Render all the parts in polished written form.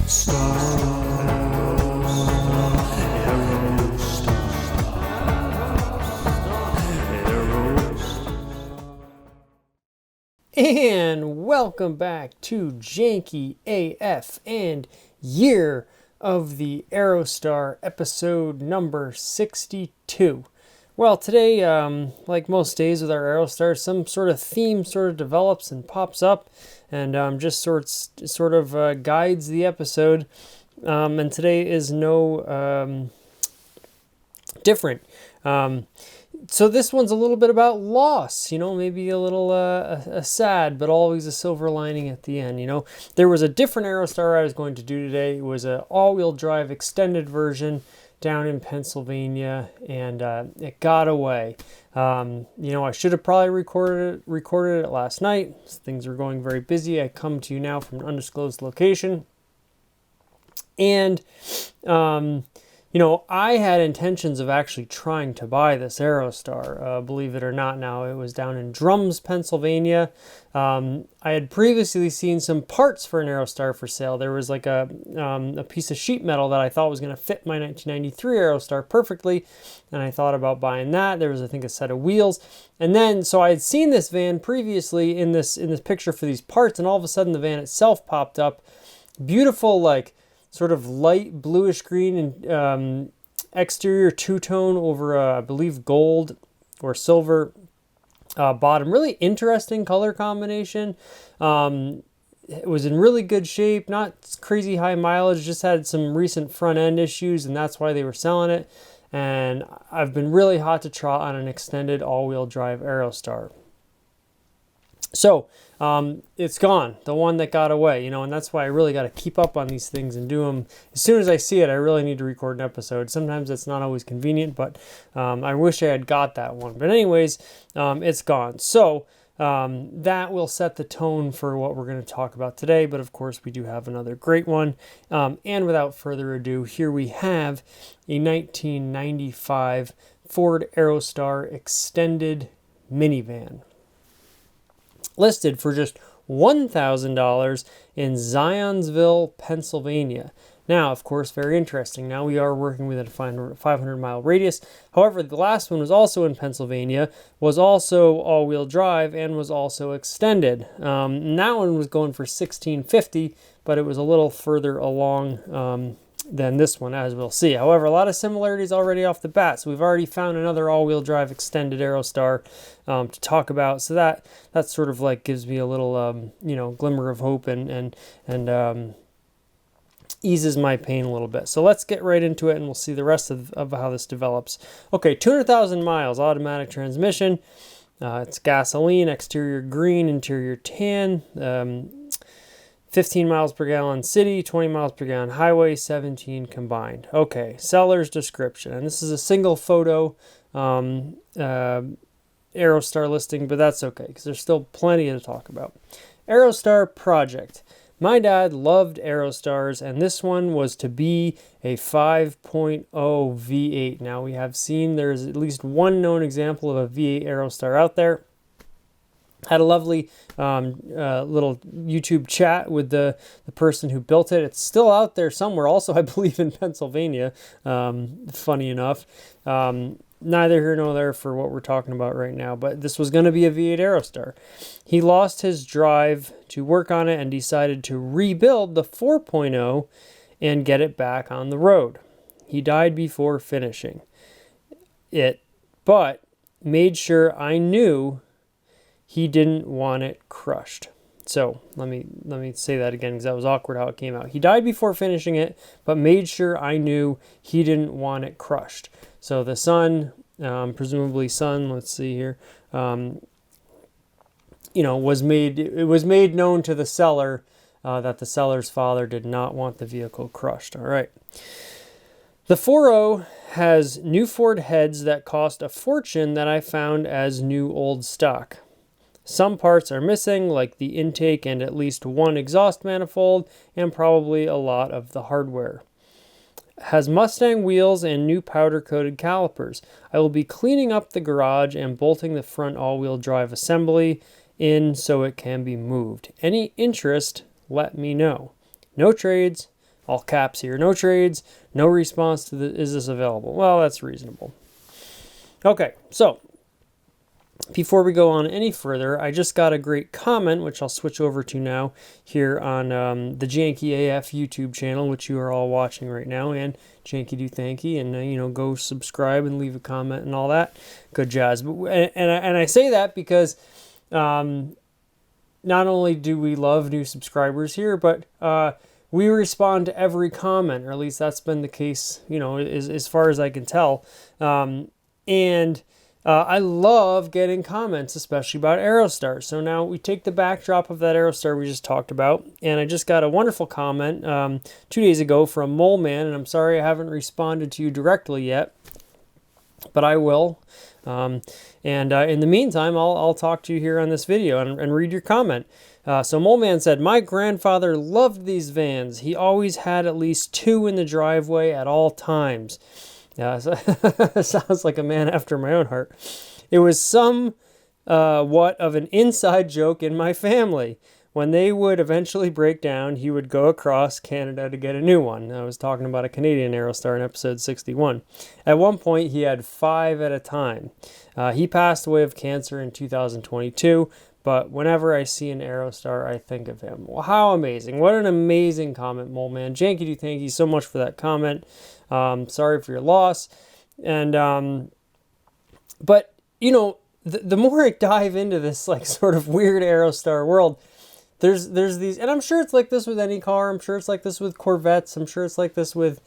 And welcome back to Janky AF and Year of the Aerostar, episode number 62. Well, today, like most days with our Aerostar, some sort of theme sort of develops and pops up and just sort of guides the episode. And today is no different. So this one's a little bit about loss, maybe a little sad, but always a silver lining at the end. There was a different Aerostar I was going to do today. It was an all-wheel drive extended version down in Pennsylvania, and it got away. I should have probably recorded it last night. Things were going very busy. I come to you now from an undisclosed location, and I had intentions of actually trying to buy this Aerostar, believe it or not. Now, it was down in Drums, Pennsylvania. I had previously seen some parts for an Aerostar for sale. There was like a piece of sheet metal that I thought was going to fit my 1993 Aerostar perfectly, and I thought about buying that. There was, I think, a set of wheels. And then, so I had seen this van previously in this picture for these parts, and all of a sudden the van itself popped up. Beautiful, like, sort of light bluish green and exterior two-tone over, I believe, gold or silver bottom. Really interesting color combination. It was in really good shape, not crazy high mileage, just had some recent front end issues, and that's why they were selling it. And I've been really hot to trot on an extended all-wheel drive Aerostar. So, it's gone, the one that got away, and that's why I really got to keep up on these things and do them. As soon as I see it, I really need to record an episode. Sometimes it's not always convenient, but I wish I had got that one. But anyways, it's gone. So that will set the tone for what we're going to talk about today. But of course, we do have another great one. And without further ado, here we have a 1995 Ford Aerostar Extended minivan, listed for just $1,000 in Zionsville, Pennsylvania. Now, of course, very interesting. Now we are working within a 500-mile radius. However, the last one was also in Pennsylvania, was also all-wheel drive, and was also extended. And that one was going for $1,650, but it was a little further along than this one, as we'll see. However, a lot of similarities already off the bat. So we've already found another all-wheel drive extended Aerostar to talk about. So that sort of like gives me a little glimmer of hope and eases my pain a little bit. So let's get right into it, and we'll see the rest of how this develops. Okay, 200,000 miles, automatic transmission. It's gasoline, exterior green, interior tan. 15 miles per gallon city, 20 miles per gallon highway, 17 combined. Okay, seller's description. And this is a single photo Aerostar listing, but that's okay because there's still plenty to talk about. Aerostar project. My dad loved Aerostars, and this one was to be a 5.0 V8. Now, we have seen there's at least one known example of a V8 Aerostar out there. Had a lovely little YouTube chat with the person who built it. It's still out there somewhere, also, I believe, in Pennsylvania, funny enough. Neither here nor there for what we're talking about right now, but this was going to be a V8 Aerostar. He lost his drive to work on it and decided to rebuild the 4.0 and get it back on the road. He died before finishing it, but made sure I knew he didn't want it crushed. So let me say that again because that was awkward how it came out. He died before finishing it, but made sure I knew he didn't want it crushed. So the son, presumably son, let's see here, was made known to the seller that the seller's father did not want the vehicle crushed. All right. The 4.0 has new Ford heads that cost a fortune that I found as new old stock. Some parts are missing, like the intake and at least one exhaust manifold, and probably a lot of the hardware. Has Mustang wheels and new powder-coated calipers. I will be cleaning up the garage and bolting the front all-wheel drive assembly in so it can be moved. Any interest, let me know. No trades, all caps here, no trades, no response to the, is this available? Well, that's reasonable. Okay, so before we go on any further, I just got a great comment, which I'll switch over to now here on the Janky AF YouTube channel, which you are all watching right now, and Janky do Thanky, and go subscribe and leave a comment and all that good jazz. But and I say that because not only do we love new subscribers here, but we respond to every comment, or at least that's been the case, as far as I can tell, and I love getting comments, especially about Aerostar. So now we take the backdrop of that Aerostar we just talked about, and I just got a wonderful comment 2 days ago from Mole Man, and I'm sorry I haven't responded to you directly yet, but I will. In the meantime, I'll talk to you here on this video and read your comment. So Mole Man said, "My grandfather loved these vans. He always had at least 2 in the driveway at all times." Yeah, sounds like a man after my own heart. "It was somewhat of an inside joke in my family. When they would eventually break down, he would go across Canada to get a new one." I was talking about a Canadian Aerostar in episode 61. "At one point, he had 5 at a time. He passed away of cancer in 2022, but whenever I see an Aerostar, I think of him." Well, how amazing. What an amazing comment, Mole Man. Janky, do thank you so much for that comment. Sorry for your loss. And, but, the more I dive into this, like, sort of weird Aerostar world, there's these, and I'm sure it's like this with any car. I'm sure it's like this with Corvettes. I'm sure it's like this with,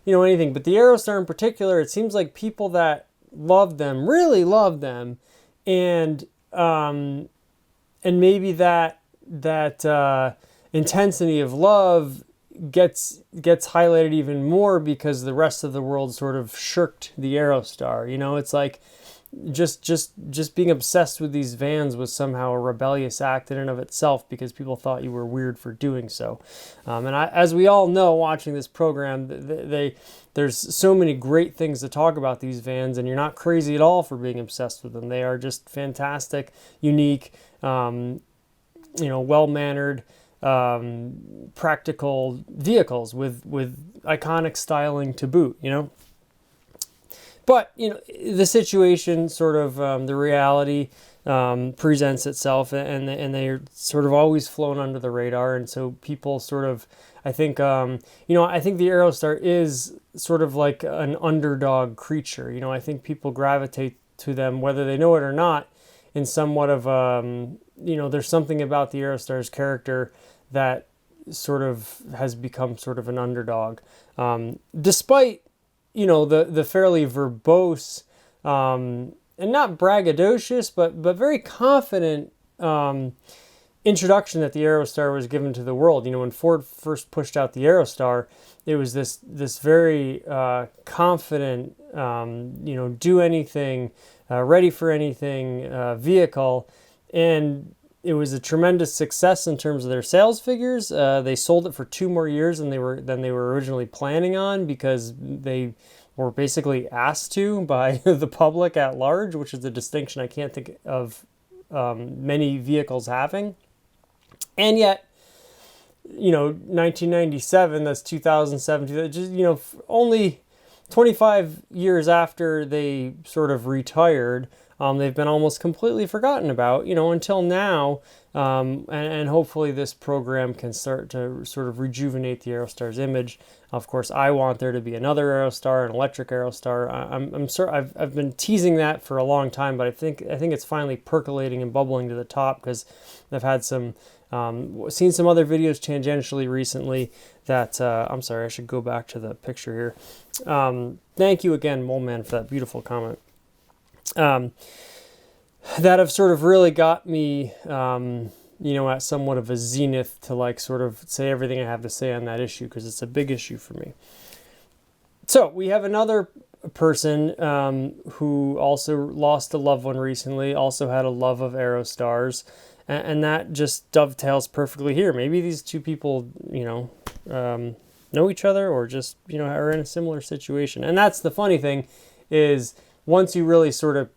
anything. But the Aerostar in particular, it seems like people that love them, really love them. And maybe that intensity of love gets highlighted even more because the rest of the world sort of shirked the Aerostar. It's like just being obsessed with these vans was somehow a rebellious act in and of itself because people thought you were weird for doing so. As we all know, watching this program, there's so many great things to talk about these vans, and you're not crazy at all for being obsessed with them. They are just fantastic, unique, well-mannered, practical vehicles with iconic styling to boot, But, the situation, sort of the reality presents itself, and they're sort of always flown under the radar. And so people sort of, I think the Aerostar is sort of like an underdog creature. I think people gravitate to them, whether they know it or not, in somewhat of, there's something about the Aerostar's character that sort of has become sort of an underdog. Despite the fairly verbose and not braggadocious, but very confident introduction that the Aerostar was given to the world. When Ford first pushed out the Aerostar, it was this very confident, do anything, ready for anything vehicle, and it was a tremendous success in terms of their sales figures. They sold it for 2 more years than they were originally planning on, because they were basically asked to by the public at large, which is a distinction I can't think of many vehicles having. And yet, 1997, that's 2017, just, only 25 years after they sort of retired, they've been almost completely forgotten about, until now. And hopefully this program can start to sort of rejuvenate the Aerostar's image. Of course, I want there to be another Aerostar, an electric Aerostar. I'm sure I've been teasing that for a long time, but I think it's finally percolating and bubbling to the top, because I've had seen some other videos tangentially recently that, I'm sorry, I should go back to the picture here. Thank you again, Mole Man, for that beautiful comment. That have sort of really got me, at somewhat of a zenith to like sort of say everything I have to say on that issue, because it's a big issue for me. So we have another person who also lost a loved one recently, also had a love of Aerostars, and that just dovetails perfectly here. Maybe these two people, know each other, or just, are in a similar situation. And that's the funny thing, is once you really sort of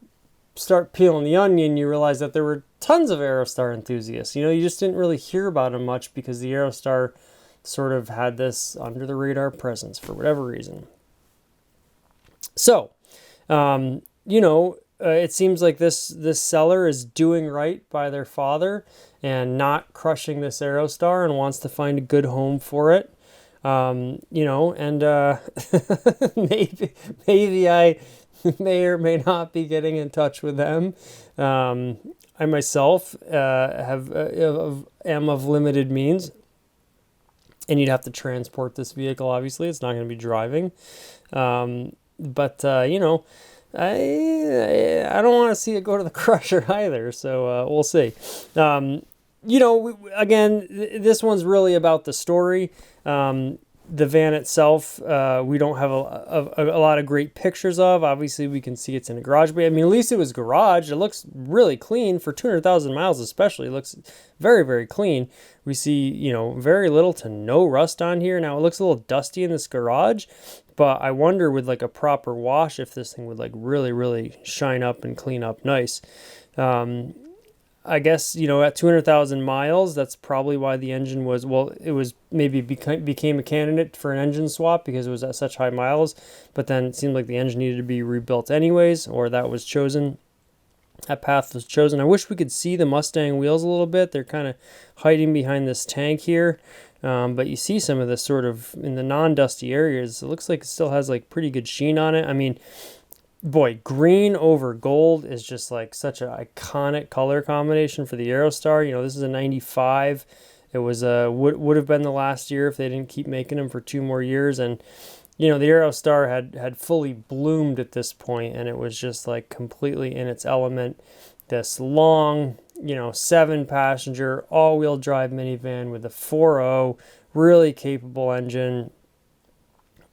start peeling the onion, you realize that there were tons of Aerostar enthusiasts. You just didn't really hear about them much because the Aerostar sort of had this under the radar presence for whatever reason. So, it seems like this seller is doing right by their father and not crushing this Aerostar and wants to find a good home for it. And maybe I may or may not be getting in touch with them. I myself am of limited means, and you'd have to transport this vehicle. Obviously, it's not going to be driving. But I don't want to see it go to the crusher either. So we'll see. Again, this one's really about the story. The van itself, we don't have a lot of great pictures of. Obviously, we can see it's in a garage. But I mean, at least it was garage. It looks really clean for 200,000 miles, especially. It looks very, very clean. We see, very little to no rust on here. Now, it looks a little dusty in this garage, but I wonder with like a proper wash if this thing would like really, really shine up and clean up nice. I guess, at 200,000 miles, that's probably why the engine became a candidate for an engine swap because it was at such high miles. But then it seemed like the engine needed to be rebuilt anyways, or that was chosen. That path was chosen. I wish we could see the Mustang wheels a little bit. They're kind of hiding behind this tank here. But you see some of this sort of in the non-dusty areas. It looks like it still has like pretty good sheen on it. I mean, boy, green over gold is just like such an iconic color combination for the Aerostar. This is a 95. It was would have been the last year if they didn't keep making them for 2 more years. And the Aerostar had fully bloomed at this point, and it was just like completely in its element. This long, 7-passenger all-wheel drive minivan with a 4.0, really capable engine.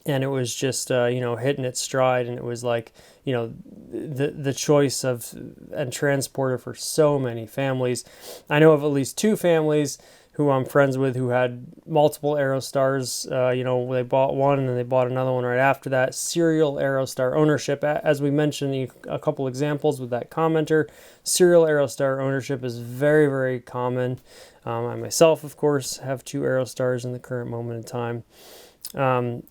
And it was just, hitting its stride, and it was like, the choice of and transporter for so many families. I know of at least 2 families who I'm friends with who had multiple Aerostars. They bought one and then they bought another one right after that. Serial Aerostar ownership, as we mentioned a couple examples with that commenter. Serial Aerostar ownership is very, very common. I myself, of course, have 2 Aerostars in the current moment in time. And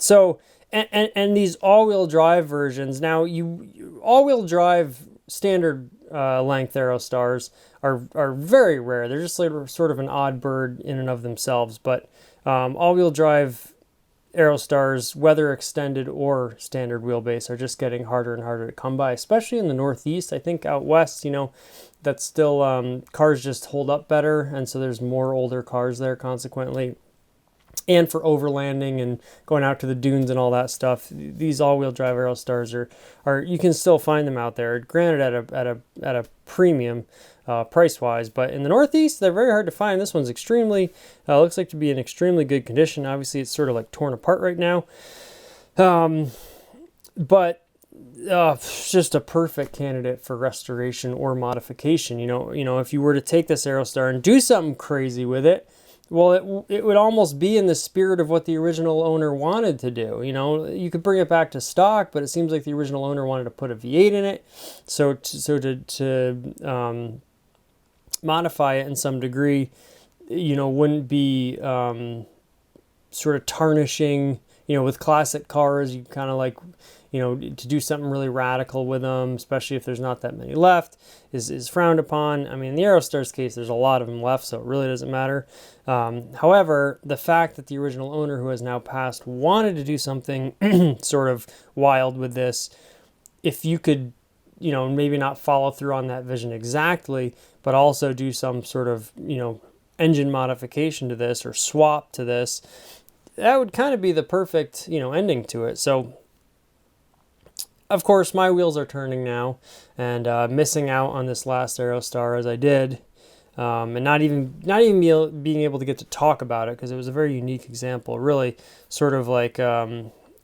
these all-wheel drive versions, now all-wheel drive standard length Aerostars are very rare. They're just sort of an odd bird in and of themselves. But all-wheel drive Aerostars, whether extended or standard wheelbase, are just getting harder and harder to come by, especially in the Northeast. I think out west, that's still cars just hold up better, and so there's more older cars there consequently. And for overlanding and going out to the dunes and all that stuff, these all-wheel drive Aerostars are you can still find them out there. Granted, at a premium price-wise, but in the Northeast, they're very hard to find. This one's looks like to be in extremely good condition. Obviously, it's sort of like torn apart right now, but it's just a perfect candidate for restoration or modification. If you were to take this Aerostar and do something crazy with it. Well, it would almost be in the spirit of what the original owner wanted to do. You could bring it back to stock, but it seems like the original owner wanted to put a V8 in it. So to modify it in some degree, wouldn't be sort of tarnishing. With classic cars, you kind of like, to do something really radical with them, especially if there's not that many left, is frowned upon. I mean, in the Aerostar's case, there's a lot of them left, so it really doesn't matter. However, the fact that the original owner, who has now passed, wanted to do something sort of wild with this, if you could, maybe not follow through on that vision exactly, but also do some sort of, engine modification to this or swap to this, that would kind of be the perfect, ending to it. So, of course, my wheels are turning now, and missing out on this last Aerostar as I did, and not even being able to get to talk about it because it was a very unique example. Really, sort of like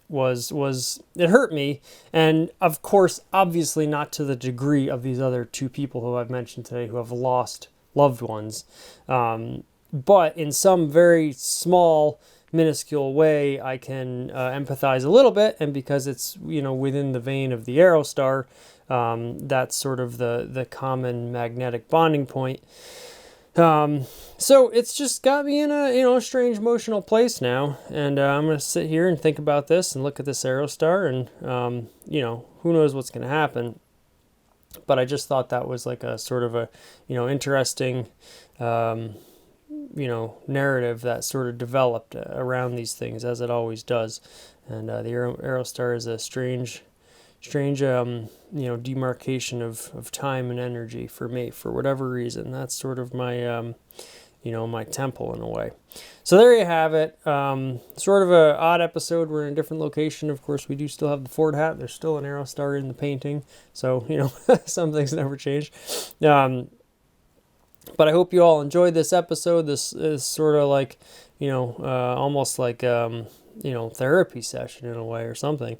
was it hurt me, and of course, obviously not to the degree of these other 2 people who I've mentioned today who have lost loved ones, but in some very small, minuscule way, I can empathize a little bit, and because it's within the vein of the Aerostar, that's sort of the common magnetic bonding point. So it's just got me in a, strange emotional place now, and I'm gonna sit here and think about this and look at this Aerostar, and who knows what's gonna happen. But I just thought that was like a sort of a, interesting, narrative that sort of developed around these things, as it always does. And the Aerostar is a strange demarcation of time and energy for me, for whatever reason. That's sort of my my temple in a way. So there you have it. Sort of a odd episode. We're in a different location. Of course, we do still have the Ford hat. There's still an Aerostar in the painting, so some things never change. But I hope you all enjoyed this episode. This is sort of like, almost like, therapy session in a way or something.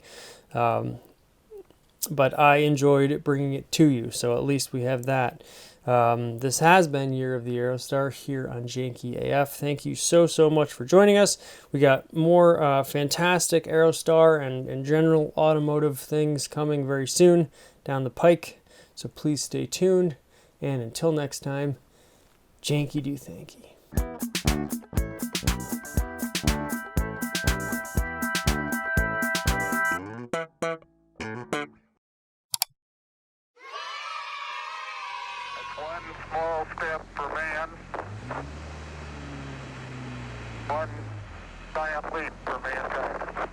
But I enjoyed bringing it to you, so at least we have that. This has been Year of the Aerostar here on Janky AF. Thank you so much for joining us. We got more fantastic Aerostar and general automotive things coming very soon down the pike, so please stay tuned. And until next time, Janky do Thanky. One small step for man, one giant leap for mankind.